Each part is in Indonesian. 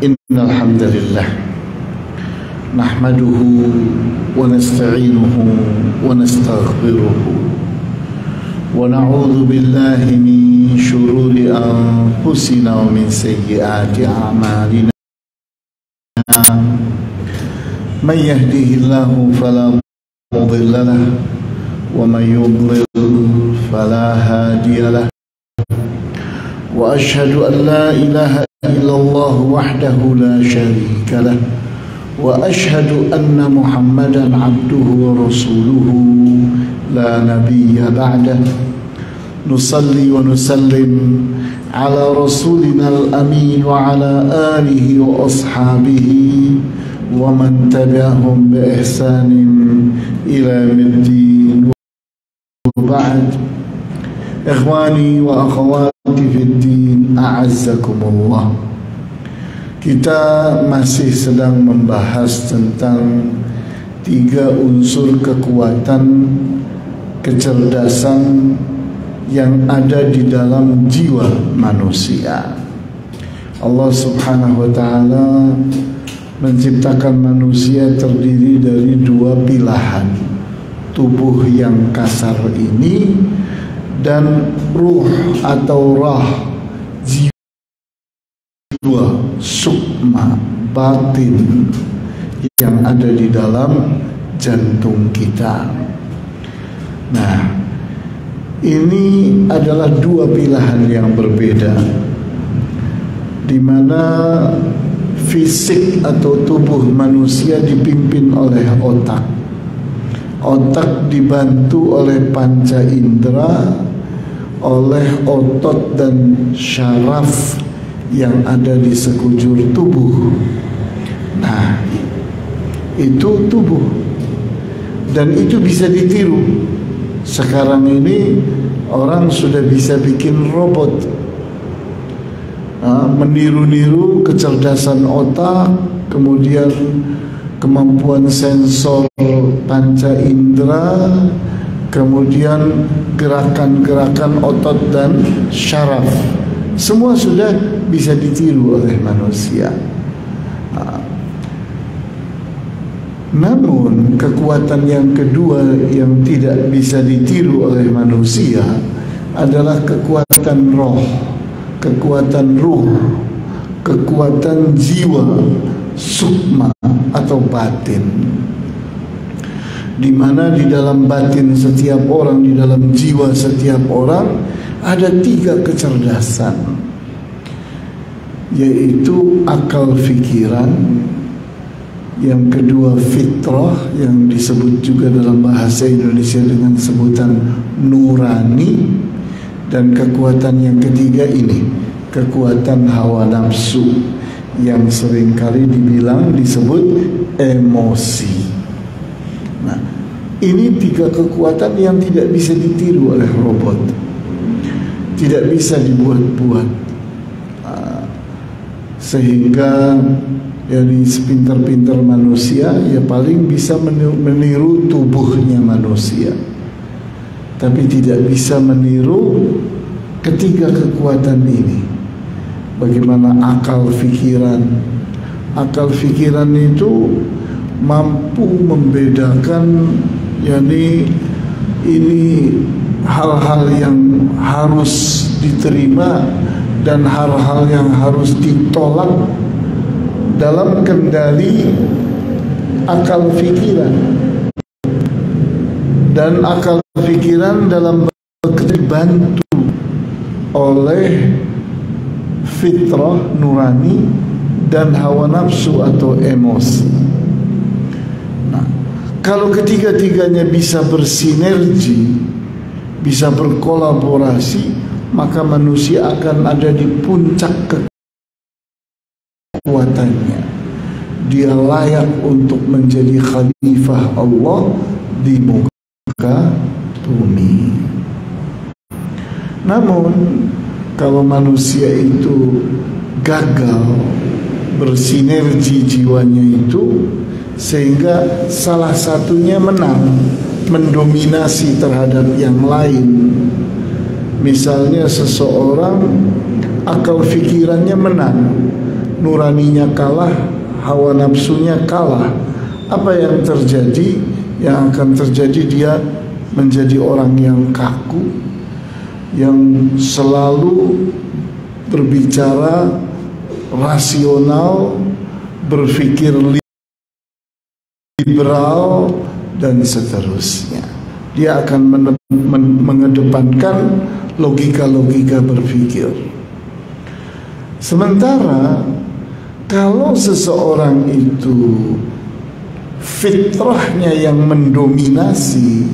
Innal hamdalillah nahmaduhu wa nasta'inuhu wa nastaghfiruhu wa na'udzu billahi min shururi anfusina wa min sayyiati a'malina. Man yahdihillahu fala mudilla lahu wa man yudlil fala hadiya lahu. Wa ashhadu an la ilaha illallah wahdahu la syarika lah wa ashhadu anna Muhammadan abduhu wa rasuluhu la nabiyya ba'dah. Nusalli wa nusallim ala rasulina al-amin wa ala alihi wa ashabihi wa man tabi'ahum bi ihsanin ila yaumiddin. Wa ba'd. Ikhwani wa akhwati fid din, a'azzakumullah. Kita masih sedang membahas tentang 3 unsur kekuatan kecerdasan yang ada di dalam jiwa manusia. Allah Subhanahu wa ta'ala menciptakan manusia terdiri dari 2 pilahan, tubuh yang kasar ini dan ruh atau rah, jiwa sukma batin yang ada di dalam jantung kita. Nah, ini adalah 2 pilihan yang berbeda, di mana fisik atau tubuh manusia dipimpin oleh otak. Otak dibantu oleh panca indera, oleh otot dan syaraf yang ada di sekujur tubuh. Nah, itu tubuh, dan itu bisa ditiru. Sekarang ini orang sudah bisa bikin robot, meniru-niru kecerdasan otak, kemudian kemampuan sensor panca indera, kemudian gerakan-gerakan otot dan syaraf. Semua sudah bisa ditiru oleh manusia. Namun kekuatan yang kedua yang tidak bisa ditiru oleh manusia adalah kekuatan roh, kekuatan ruh, kekuatan jiwa sukma atau batin, di mana di dalam batin setiap orang, di dalam jiwa setiap orang ada 3 kecerdasan, yaitu akal fikiran, yang kedua fitrah yang disebut juga dalam bahasa Indonesia dengan sebutan nurani, dan kekuatan yang ketiga ini kekuatan hawa nafsu yang seringkali disebut emosi. Nah, ini 3 kekuatan yang tidak bisa ditiru oleh robot, tidak bisa dibuat-buat, sehingga dari sepintar-pintar manusia ya paling bisa meniru tubuhnya manusia, tapi tidak bisa meniru ketiga kekuatan ini. Bagaimana akal fikiran? Akal fikiran itu mampu membedakan, yakni ini hal-hal yang harus diterima dan hal-hal yang harus ditolak dalam kendali akal fikiran. Dan akal pikiran dalam dibantu oleh fitrah nurani dan hawa nafsu atau emosi. Nah, kalau ketiga-tiganya bisa bersinergi, bisa berkolaborasi, maka manusia akan ada di puncak kekuatannya. Dia layak untuk menjadi khalifah Allah di muka bumi. Namun kalau manusia itu gagal bersinergi jiwanya itu, sehingga salah satunya menang, mendominasi terhadap yang lain. Misalnya seseorang akal fikirannya menang, nuraninya kalah, hawa nafsunya kalah, apa yang terjadi? Yang akan terjadi, dia menjadi orang yang kaku, yang selalu berbicara rasional, berpikir liberal, dan seterusnya. Dia akan mengedepankan logika-logika berpikir. Sementara kalau seseorang itu fitrahnya yang mendominasi,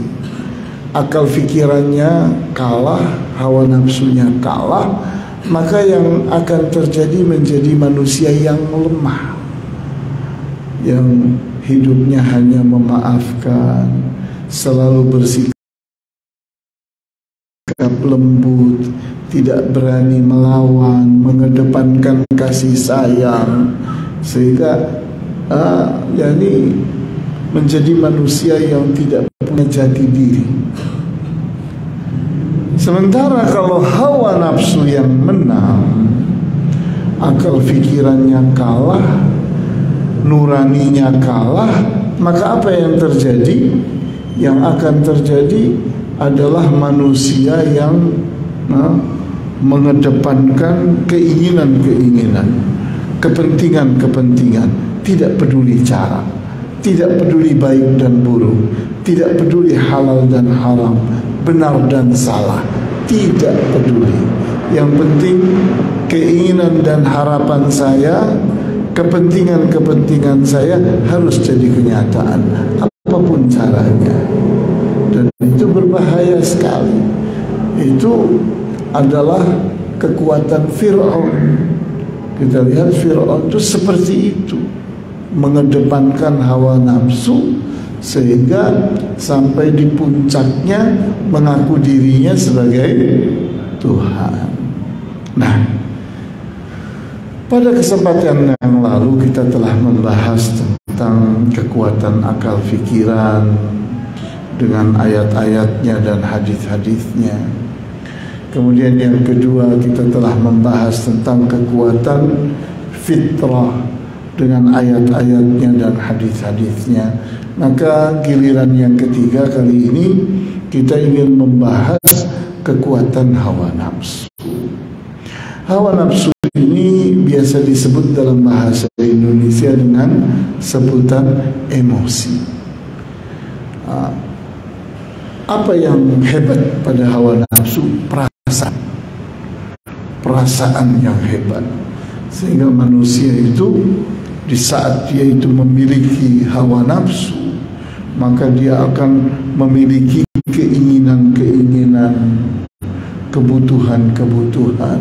akal pikirannya kalah, hawa nafsunya kalah, maka yang akan terjadi menjadi manusia yang lemah, yang hidupnya hanya memaafkan, selalu bersikap lembut, tidak berani melawan, mengedepankan kasih sayang, sehingga yani menjadi manusia yang tidak punya jati diri. Sementara kalau hawa nafsu yang menang, akal pikirannya kalah, nuraninya kalah, maka apa yang terjadi? Yang akan terjadi adalah manusia yang mengedepankan keinginan-keinginan, kepentingan-kepentingan, tidak peduli cara, tidak peduli baik dan buruk, tidak peduli halal dan haram, benar dan salah, tidak peduli. Yang penting keinginan dan harapan saya, kepentingan-kepentingan saya harus jadi kenyataan, apapun caranya. Dan itu berbahaya sekali. Itu adalah kekuatan Fir'aun. Kita lihat Fir'aun itu seperti itu, mengedepankan hawa nafsu sehingga sampai di puncaknya mengaku dirinya sebagai Tuhan. Nah, pada kesempatan yang lalu kita telah membahas tentang kekuatan akal pikiran dengan ayat-ayatnya dan hadis-hadisnya. Kemudian yang kedua, kita telah membahas tentang kekuatan fitrah dengan ayat-ayatnya dan hadis-hadisnya. Maka giliran yang ketiga kali ini kita ingin membahas kekuatan hawa nafsu. Hawa nafsu ini biasa disebut dalam bahasa Indonesia dengan sebutan emosi. Apa yang hebat pada hawa nafsu? Perasaan yang hebat, sehingga manusia itu di saat dia itu memiliki hawa nafsu, maka dia akan memiliki keinginan-keinginan, kebutuhan-kebutuhan,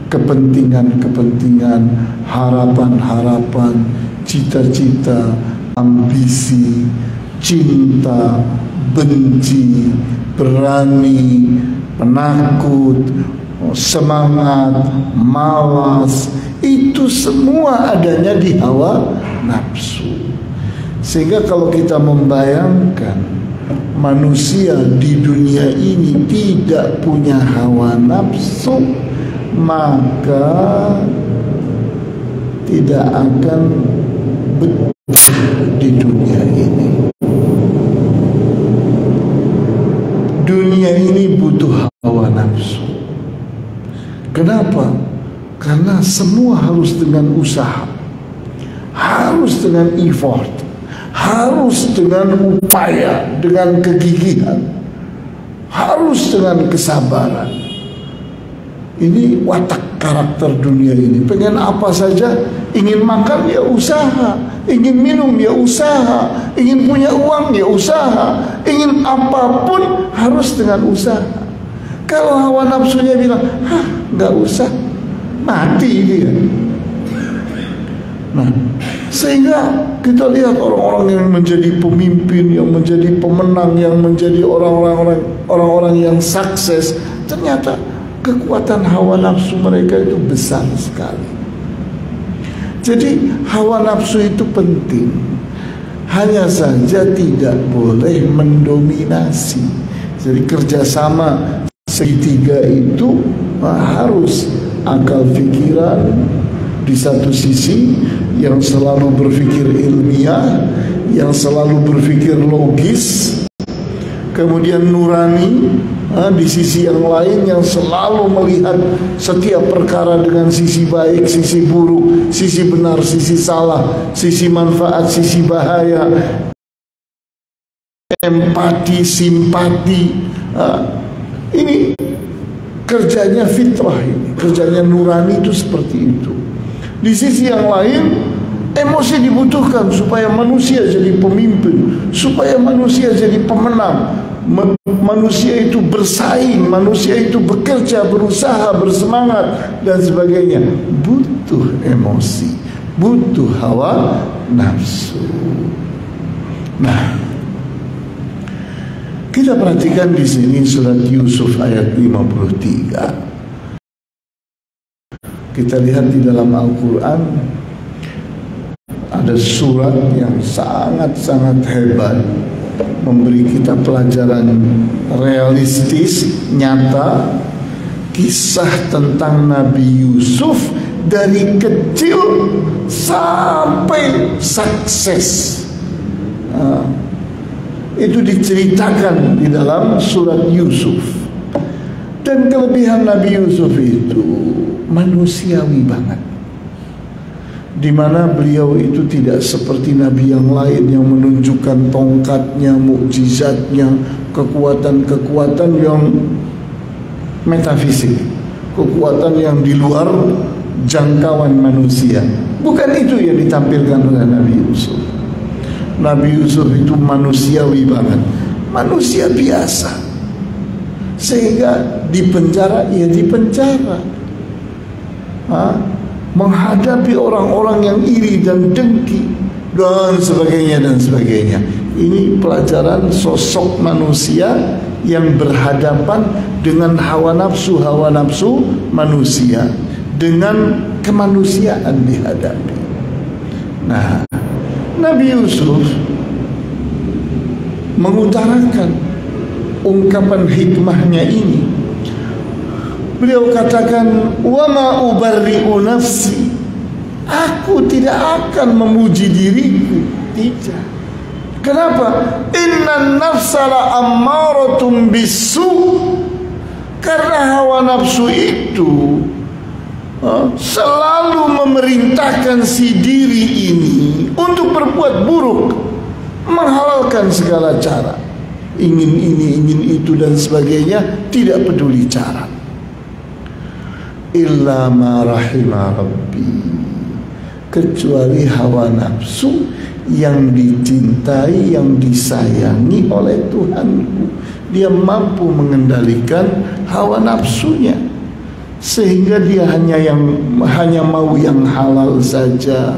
kepentingan-kepentingan, harapan-harapan, cita-cita, ambisi, cinta, benci, berani, penakut, semangat, malas, itu semua adanya di hawa nafsu. Sehingga kalau kita membayangkan manusia di dunia ini tidak punya hawa nafsu, maka tidak akan betah di dunia ini. Dunia ini butuh hawa nafsu. Kenapa? Karena semua harus dengan usaha, harus dengan effort, harus dengan upaya, dengan kegigihan, harus dengan kesabaran. Ini watak karakter dunia ini. Pengen apa saja, ingin makan ya usaha, ingin minum ya usaha, ingin punya uang ya usaha, ingin apapun harus dengan usaha. Kalau hawa nafsunya bilang, nggak usah, mati dia. Nah, sehingga kita lihat orang-orang yang menjadi pemimpin, yang menjadi pemenang, yang menjadi orang-orang yang sukses, ternyata kekuatan hawa nafsu mereka itu besar sekali. Jadi hawa nafsu itu penting, hanya saja tidak boleh mendominasi. Jadi kerjasama segitiga itu harus akal pikiran, Di satu sisi yang selalu berpikir ilmiah, yang selalu berpikir logis, kemudian nurani. Di sisi yang lain yang selalu melihat setiap perkara dengan sisi baik, sisi buruk, sisi benar, sisi salah, sisi manfaat, sisi bahaya, empati, simpati. Ini kerjanya fitrah, ini kerjanya nurani itu seperti itu. Di sisi yang lain, emosi dibutuhkan supaya manusia jadi pemimpin, supaya manusia jadi pemenang. Manusia itu bersaing, manusia itu bekerja, berusaha, bersemangat dan sebagainya. Butuh emosi, butuh hawa nafsu. Nah, kita perhatikan di sini surat Yusuf ayat 53. Kita lihat di dalam Al-Quran ada surat yang sangat-sangat hebat, memberi kita pelajaran realistis, nyata, kisah tentang Nabi Yusuf dari kecil sampai sukses. Itu diceritakan di dalam surat Yusuf. Dan kelebihan Nabi Yusuf itu manusiawi banget, di mana beliau itu tidak seperti nabi yang lain yang menunjukkan tongkatnya, mukjizatnya, kekuatan-kekuatan yang metafisik, kekuatan yang di luar jangkauan manusia. Bukan itu yang ditampilkan oleh Nabi Yusuf. Nabi Yusuf itu manusiawi banget, manusia biasa. Sehingga di penjara, ia di penjara, menghadapi orang-orang yang iri dan dengki dan sebagainya dan sebagainya. Ini pelajaran sosok manusia yang berhadapan dengan hawa nafsu manusia, dengan kemanusiaan dihadapi. Nah, Nabi Yusuf mengutarakan ungkapan hikmahnya ini. Beliau katakan, wa ma ubarri'u nafsi, aku tidak akan memuji diriku. Tidak. Kenapa? Innan nafsa la ammaratum bisu. Karena hawa nafsu itu selalu memerintahkan si diri ini untuk berbuat buruk, menghalalkan segala cara, ingin ini, ingin itu dan sebagainya, tidak peduli cara. Illa ma rahima rabbi, kecuali hawa nafsu yang dicintai, yang disayangi oleh Tuhanku. Dia mampu mengendalikan hawa nafsunya, sehingga dia hanya mau yang halal saja,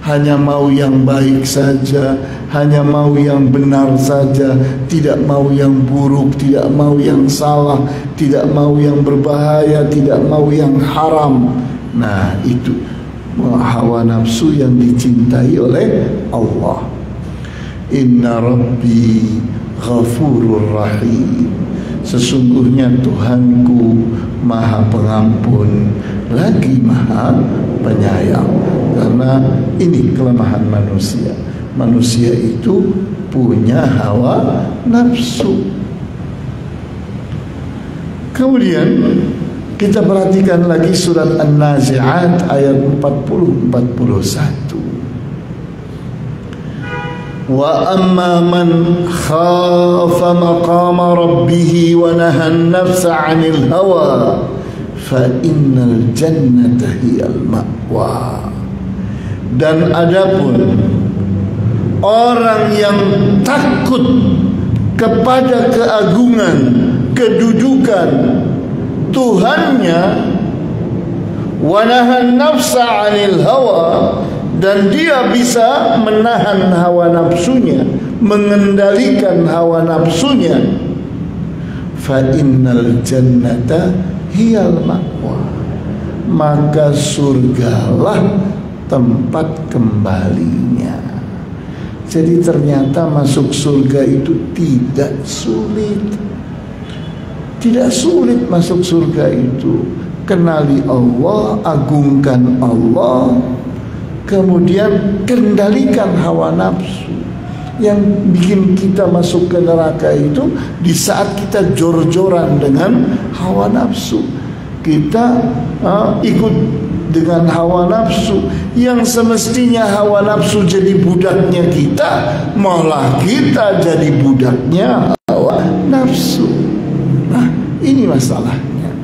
hanya mau yang baik saja, hanya mau yang benar saja, tidak mau yang buruk, tidak mau yang salah, tidak mau yang berbahaya, tidak mau yang haram. Nah, itu hawa nafsu yang dicintai oleh Allah. Inna Rabbi Ghafurur Rahim, sesungguhnya Tuhanku Maha Pengampun lagi Maha Penyayang. Karena ini kelemahan manusia. Manusia itu punya hawa nafsu. Kemudian kita perhatikan lagi surat An-Nazi'at ayat 40-41. Wa amma man khafa maqama rabbih wa nahan nafsa 'anil hawa fa innal jannata hiyal ma'wa. Dan adapun orang yang takut kepada keagungan, kedudukan Tuhannya, wa nahan nafsa 'anil hawa, dan dia bisa menahan hawa nafsunya, mengendalikan hawa nafsunya, fa innal jannata hiyal ma'wa, maka surgalah tempat kembalinya. Jadi ternyata masuk surga itu tidak sulit. Tidak sulit masuk surga itu. kenali Allah, agungkan Allah, kemudian kendalikan hawa nafsu. Yang bikin kita masuk ke neraka itu di saat kita jor-joran dengan hawa nafsu. Kita ikut dengan hawa nafsu, yang semestinya hawa nafsu jadi budaknya kita, malah kita jadi budaknya hawa nafsu. Nah, ini masalahnya.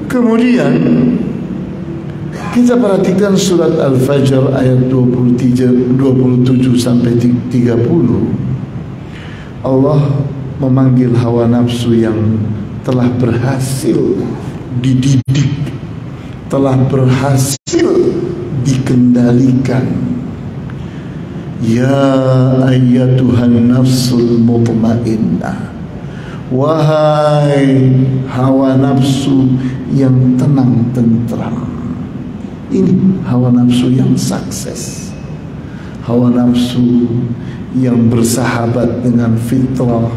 Kemudian kita perhatikan surat Al-Fajr ayat 27 sampai 30. Allah memanggil hawa nafsu yang telah berhasil dididik, telah berhasil dikendalikan. Ya ayyatuhan nafsul mutmainnah, wahai hawa nafsu yang tenang tentram. Ini hawa nafsu yang sukses, hawa nafsu yang bersahabat dengan fitrah,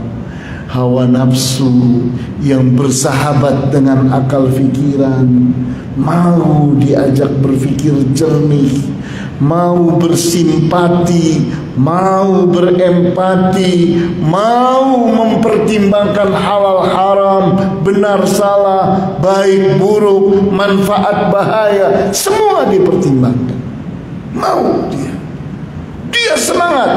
hawa nafsu yang bersahabat dengan akal fikiran, mau diajak berpikir jernih, mau bersimpati, mau berempati, mau mempertimbangkan halal haram, benar salah, baik buruk, manfaat bahaya, semua dipertimbangkan. Mau dia semangat,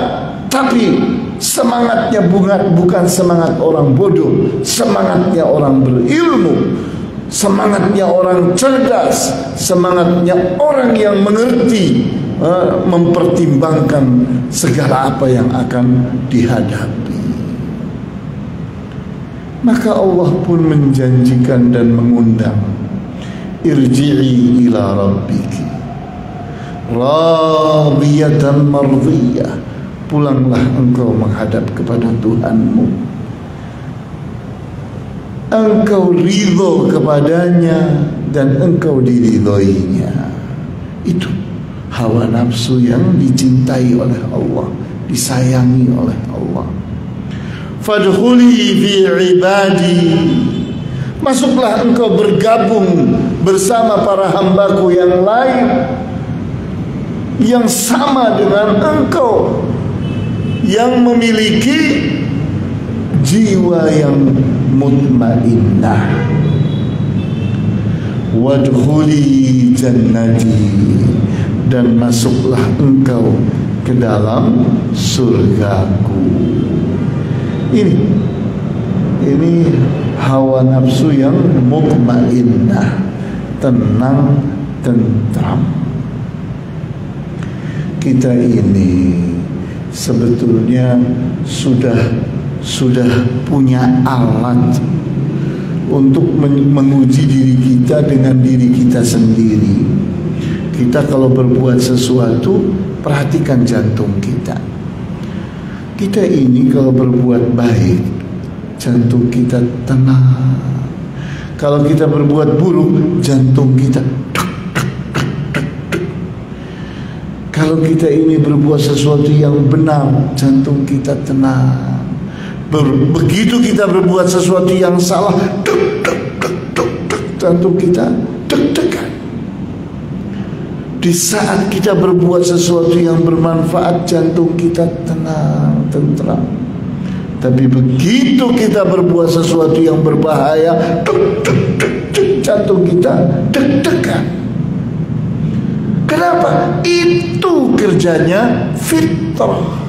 tapi semangatnya bukan semangat orang bodoh, semangatnya orang berilmu, semangatnya orang cerdas, semangatnya orang yang mengerti, mempertimbangkan segala apa yang akan dihadapi. Maka Allah pun menjanjikan dan mengundang, irji'i ila rabbiki radiyatan mardiyah, pulanglah engkau menghadap kepada Tuhanmu, engkau ridho kepadanya dan engkau diridhoinya. Itu hawa nafsu yang dicintai oleh Allah, disayangi oleh Allah. Fadkhuli fi ibadi, masuklah engkau bergabung bersama para hambaku yang lain yang sama dengan engkau, yang memiliki jiwa yang mutmainnah. Wadkhuli jannati, dan masuklah engkau ke dalam surgaku. Ini hawa nafsu yang mutmainnah, tenang, tentram. Kita ini sebetulnya sudah punya alat untuk menguji diri kita dengan diri kita sendiri. Kita kalau berbuat sesuatu, perhatikan jantung kita. Kita ini kalau berbuat baik, jantung kita tenang. Kalau kita berbuat buruk, jantung kita dek, dek, dek, dek, dek. Kalau kita ini berbuat sesuatu yang benar, jantung kita tenang. Begitu kita berbuat sesuatu yang salah, dek, dek, dek, dek, dek, jantung kita deg-degan. Di saat kita berbuat sesuatu yang bermanfaat, jantung kita tenang, tentram. Tapi begitu kita berbuat sesuatu yang berbahaya, deg, deg, deg, deg, jantung kita deg-degan. Kenapa? Itu kerjanya fitrah.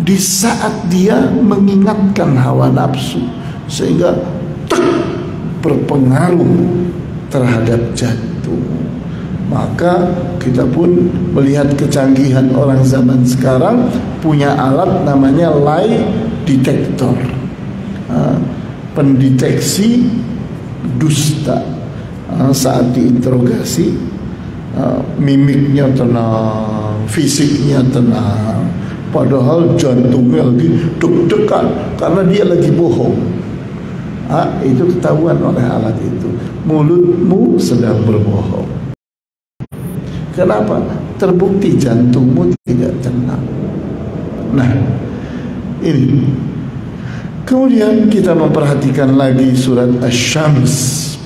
Di saat dia mengingatkan hawa nafsu, sehingga berpengaruh terhadap jantung. Maka kita pun melihat kecanggihan orang zaman sekarang, punya alat namanya lie detector, pendeteksi dusta. Saat diinterogasi, mimiknya tenang, fisiknya tenang, padahal jantungnya lagi deg-degan karena dia lagi bohong. Itu ketahuan oleh alat itu, mulutmu sedang berbohong. Kenapa? Terbukti jantungmu tidak tenang. Nah, ini. Kemudian kita memperhatikan lagi surat Asy-Syams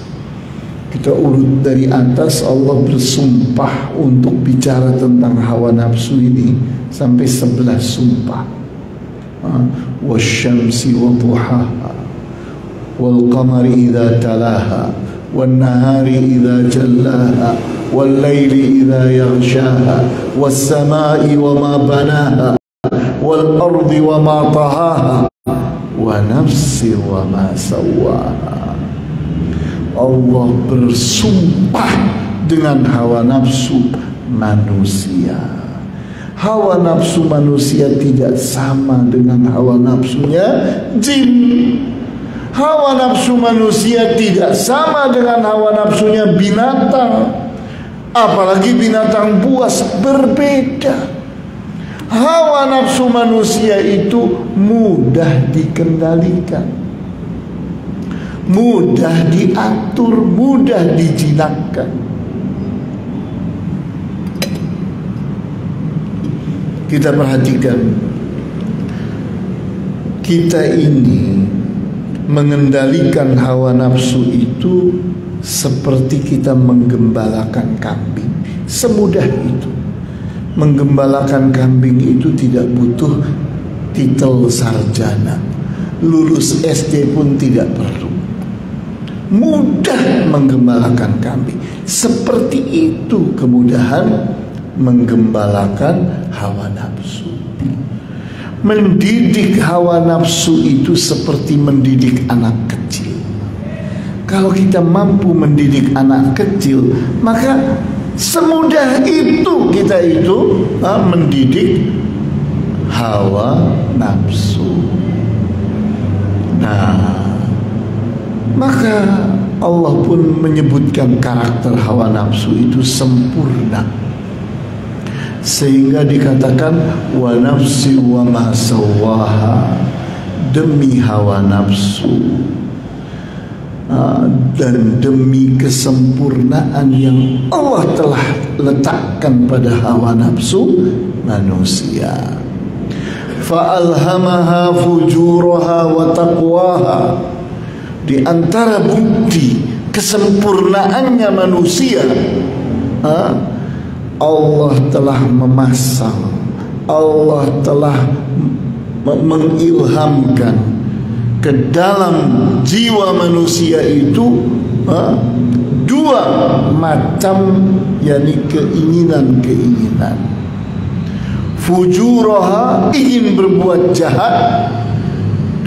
Kita urut dari atas, Allah bersumpah untuk bicara tentang hawa nafsu ini sampai 11 sumpah. Wasyamsi wa duhaha wal qamari idza talaha wan nahari idza jallaha wal laili idza yaghshaha was samai wa ma banaha wal ardi wa ma tahaha wa nafsi wa ma sawaha. Allah bersumpah dengan hawa nafsu manusia. Hawa nafsu manusia tidak sama dengan hawa nafsunya jin. Hawa nafsu manusia tidak sama dengan hawa nafsunya binatang. Apalagi binatang buas, berbeda. Hawa nafsu manusia itu mudah dikendalikan, mudah diatur, mudah dijinakkan. Kita perhatikan, kita ini mengendalikan hawa nafsu itu seperti kita menggembalakan kambing. Semudah itu. Menggembalakan kambing itu tidak butuh titel sarjana, lulus SD pun tidak perlu. Mudah menggembalakan kambing. Seperti itu kemudahan menggembalakan hawa nafsu. Mendidik hawa nafsu itu seperti mendidik anak kecil. Kalau kita mampu mendidik anak kecil, maka semudah itu kita itu mendidik hawa nafsu. Nah, maka Allah pun menyebutkan karakter hawa nafsu itu sempurna, sehingga dikatakan wa nafsi wa ma sawaha, demi hawa nafsu dan demi kesempurnaan yang Allah telah letakkan pada hawa nafsu manusia. Fa'alhamaha fujuraha wa taqwaha. Di antara bukti kesempurnaannya manusia, Allah telah memasang, Allah telah mengilhamkan ke dalam jiwa manusia itu dua macam, yakni keinginan-keinginan. Fujuraha, ingin berbuat jahat,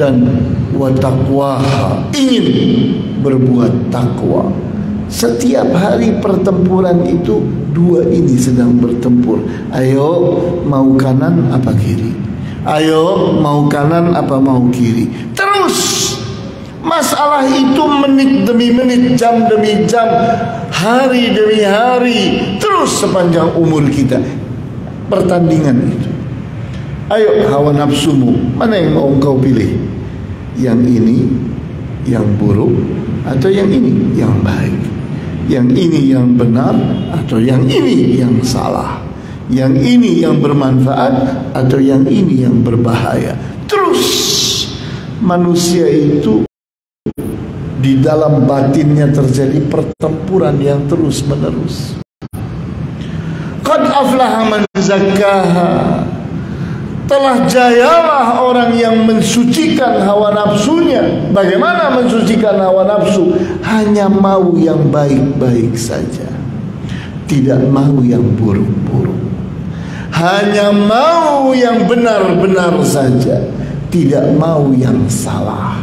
dan wa taqwaha, ingin berbuat takwa. Setiap hari pertempuran itu dua ini sedang bertempur. Ayo, mau kanan apa kiri? Ayo, mau kanan apa mau kiri? Terus masalah itu menit demi menit, jam demi jam, hari demi hari, terus sepanjang umur kita. Pertandingan itu. Ayo, hawa nafsumu, mana yang mau engkau pilih? Yang ini yang buruk atau yang ini yang baik? Yang ini yang benar atau yang ini yang salah? Yang ini yang bermanfaat atau yang ini yang berbahaya? Terus manusia itu di dalam batinnya terjadi pertempuran yang terus menerus. Qad aflaha man zakkaha, telah jayalah orang yang mensucikan hawa nafsunya. Bagaimana mensucikan hawa nafsu? Hanya mau yang baik-baik saja, tidak mau yang buruk-buruk. Hanya mau yang benar-benar saja, tidak mau yang salah.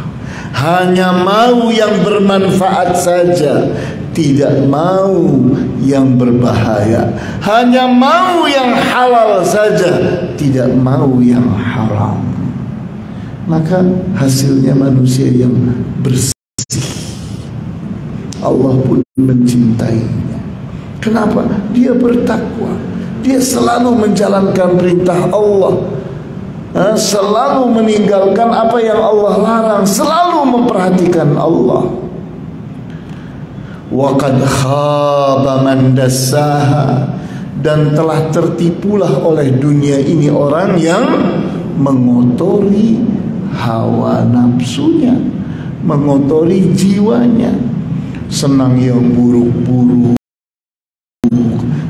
Hanya mau yang bermanfaat saja, tidak mau yang berbahaya. Hanya mau yang halal saja, tidak mau yang haram. Maka hasilnya manusia yang bersih. Allah pun mencintainya. Kenapa? Dia bertakwa. Dia selalu menjalankan perintah Allah, selalu meninggalkan apa yang Allah larang, selalu memperhatikan Allah. Wa qad khaba man dassaha, dan telah tertipulah oleh dunia ini orang yang mengotori hawa nafsunya, mengotori jiwanya. senang yang buruk-buruk,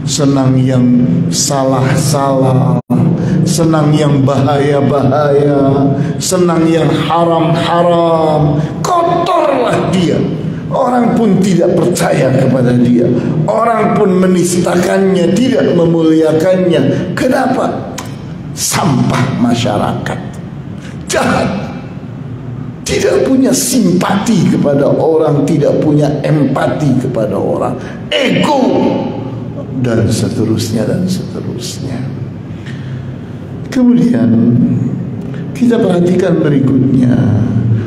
senang yang salah-salah, senang yang bahaya-bahaya, senang yang haram-haram. Kotorlah dia. Orang pun tidak percaya kepada dia, orang pun menistakannya, tidak memuliakannya. Kenapa? Sampah masyarakat, jahat, tidak punya simpati kepada orang, tidak punya empati kepada orang, ego, dan seterusnya dan seterusnya. Kemudian kita perhatikan berikutnya,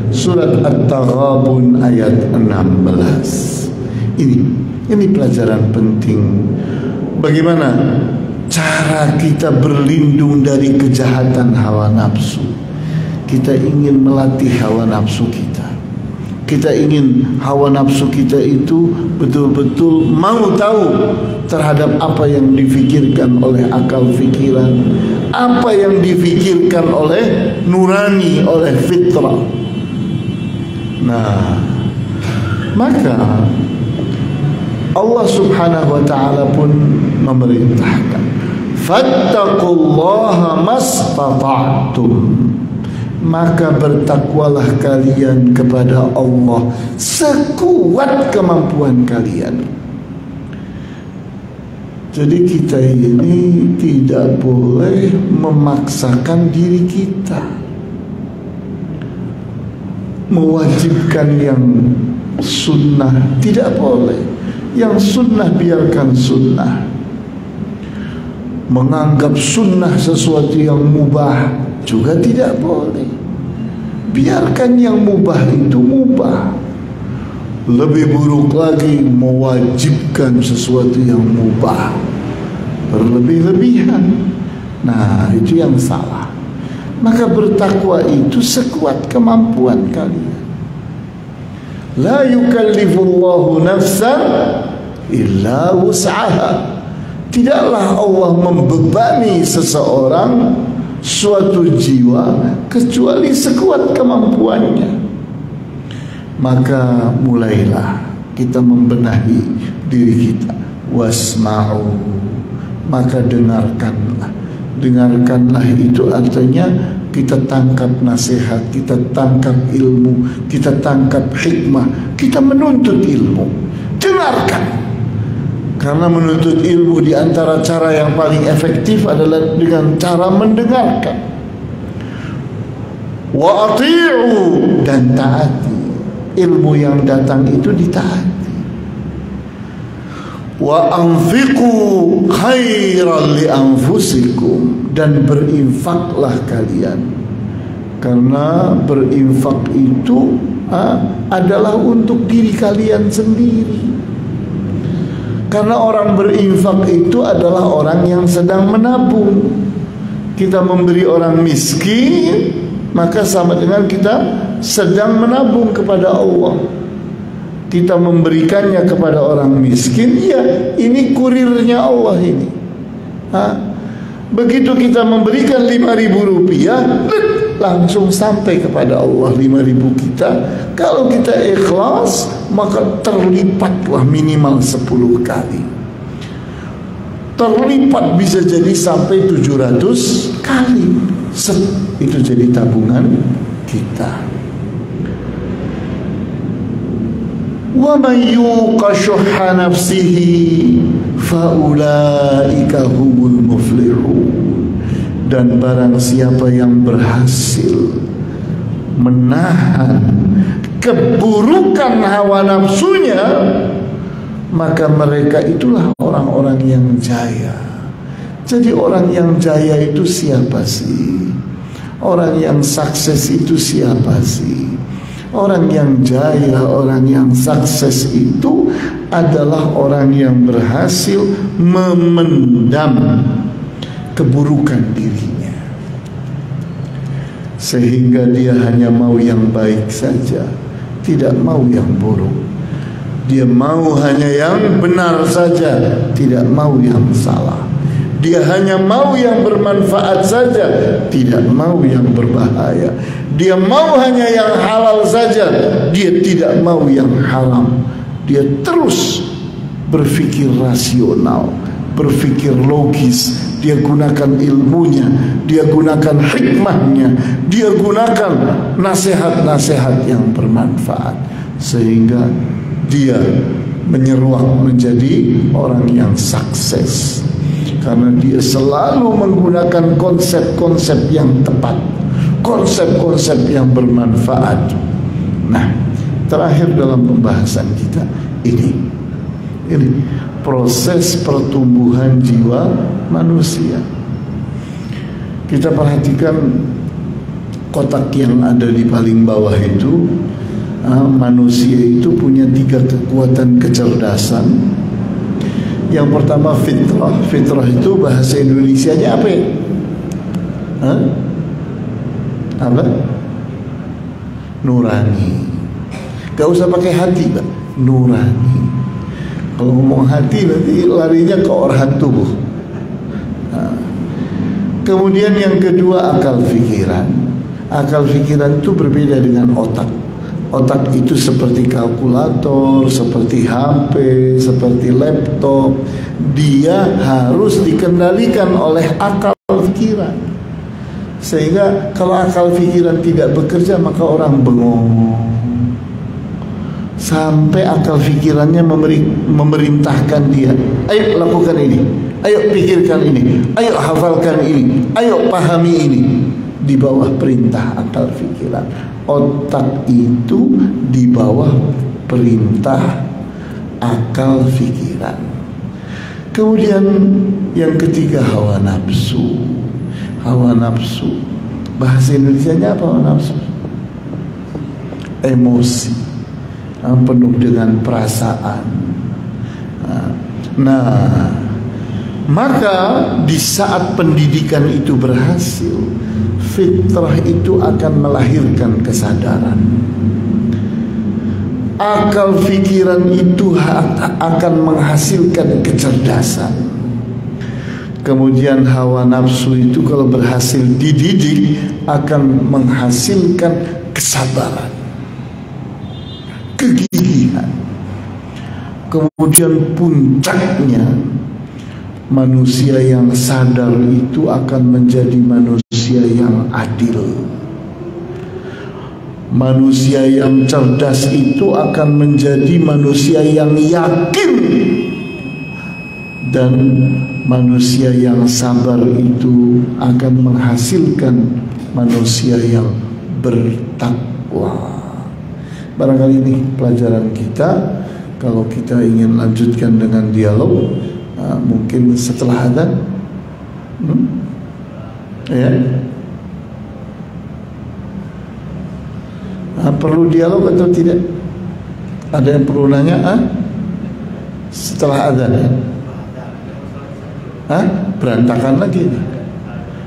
surat At-Taghabun ayat 16. Ini pelajaran penting. Bagaimana cara kita berlindung dari kejahatan hawa nafsu. Kita ingin melatih hawa nafsu kita. Kita ingin hawa nafsu kita itu betul-betul mau tahu terhadap apa yang difikirkan oleh akal fikiran, apa yang difikirkan oleh nurani, oleh fitrah. Nah, maka Allah Subhanahu wa ta'ala pun memerintahkan, fattaqullaha mastata'tum, maka bertakwalah kalian kepada Allah sekuat kemampuan kalian. Jadi kita ini tidak boleh memaksakan diri kita, mewajibkan yang sunnah tidak boleh, yang sunnah biarkan sunnah, menganggap sunnah sesuatu yang mubah juga tidak boleh, biarkan yang mubah itu mubah. Lebih buruk lagi mewajibkan sesuatu yang mubah, berlebih-lebihan. Nah, itu yang salah. Maka bertakwa itu sekuat kemampuan kalian. La yukallifullahu nafsan illa wus'aha. Tidaklah Allah membebani seseorang, suatu jiwa, kecuali sekuat kemampuannya. Maka mulailah kita membenahi diri kita. Wasma'u, maka dengarkanlah. Dengarkanlah itu artinya kita tangkap nasihat, kita tangkap ilmu, kita tangkap hikmah, kita menuntut ilmu. Dengarkan. Karena menuntut ilmu di antara cara yang paling efektif adalah dengan cara mendengarkan. Wa ati'u, dan taati. Ilmu yang datang itu ditaati. Wa anfiqu khairan li anfusikum, dan berinfaklah kalian, karena berinfak itu adalah untuk diri kalian sendiri. Karena orang berinfak itu adalah orang yang sedang menabung. Kita memberi orang miskin, maka sama dengan kita sedang menabung kepada Allah. Kita memberikannya kepada orang miskin, ya ini kurirnya Allah ini. Begitu kita memberikan 5.000 rupiah, langsung sampai kepada Allah 5.000 kita. Kalau kita ikhlas, maka terlipatlah minimal 10 kali. Terlipat bisa jadi sampai 700 kali. Itu jadi tabungan kita. Wa man yuqa syuhha nafsihi fa ulaika humul muflihun. Dan barang siapa yang berhasil menahan keburukan hawa nafsunya, maka mereka itulah orang-orang yang jaya. Jadi orang yang jaya itu siapa sih? Orang yang sukses itu siapa sih? Orang yang jaya, orang yang sukses itu adalah orang yang berhasil memendam keburukan dirinya, sehingga dia hanya mau yang baik saja, tidak mau yang buruk. Dia mau hanya yang benar saja, tidak mau yang salah. Dia hanya mau yang bermanfaat saja, tidak mau yang berbahaya. Dia mau hanya yang halal saja, dia tidak mau yang haram. dia terus berpikir rasional, berpikir logis. Dia gunakan ilmunya, dia gunakan hikmahnya, dia gunakan nasihat-nasihat yang bermanfaat, sehingga dia menyeruak menjadi orang yang sukses. Karena dia selalu menggunakan konsep-konsep yang tepat, konsep-konsep yang bermanfaat. Nah, terakhir dalam pembahasan kita ini proses pertumbuhan jiwa manusia. Kita perhatikan kotak yang ada di paling bawah itu. Manusia itu punya 3 kekuatan kecerdasan. Yang pertama fitrah. Fitrah itu bahasa Indonesianya apa ya? Apa? Nurani. Gak usah pakai hati, Pak. Nurani. Kalau ngomong hati nanti larinya ke organ tubuh. Kemudian yang kedua akal pikiran. Akal pikiran itu berbeda dengan otak. Otak itu seperti kalkulator, seperti HP, seperti laptop. Dia harus dikendalikan oleh akal pikiran. Sehingga kalau akal pikiran tidak bekerja, maka orang bengong. Sampai akal pikirannya memerintahkan dia, ayo lakukan ini, ayo pikirkan ini, ayo hafalkan ini, ayo pahami ini. Di bawah perintah akal pikiran. Otak itu di bawah perintah akal pikiran. Kemudian yang ketiga hawa nafsu. Hawa nafsu, bahasa Indonesianya apa hawa nafsu? Emosi, penuh dengan perasaan. Nah, maka di saat pendidikan itu berhasil, fitrah itu akan melahirkan kesadaran. Akal pikiran itu akan menghasilkan kecerdasan. Kemudian hawa nafsu itu kalau berhasil dididik akan menghasilkan kesabaran, kegigihan. Kemudian puncaknya, manusia yang sadar itu akan menjadi manusia yang adil. Manusia yang cerdas itu akan menjadi manusia yang yakin. Dan manusia yang sabar itu akan menghasilkan manusia yang bertakwa. Barangkali ini pelajaran kita. Kalau kita ingin lanjutkan dengan dialog, mungkin setelah adzan, ya. Perlu dialog atau tidak? Ada yang perlu nanya? Setelah adzan ya? Berantakan lagi nih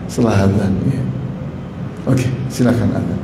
setelah adzan ya. Oke, silakan adzan.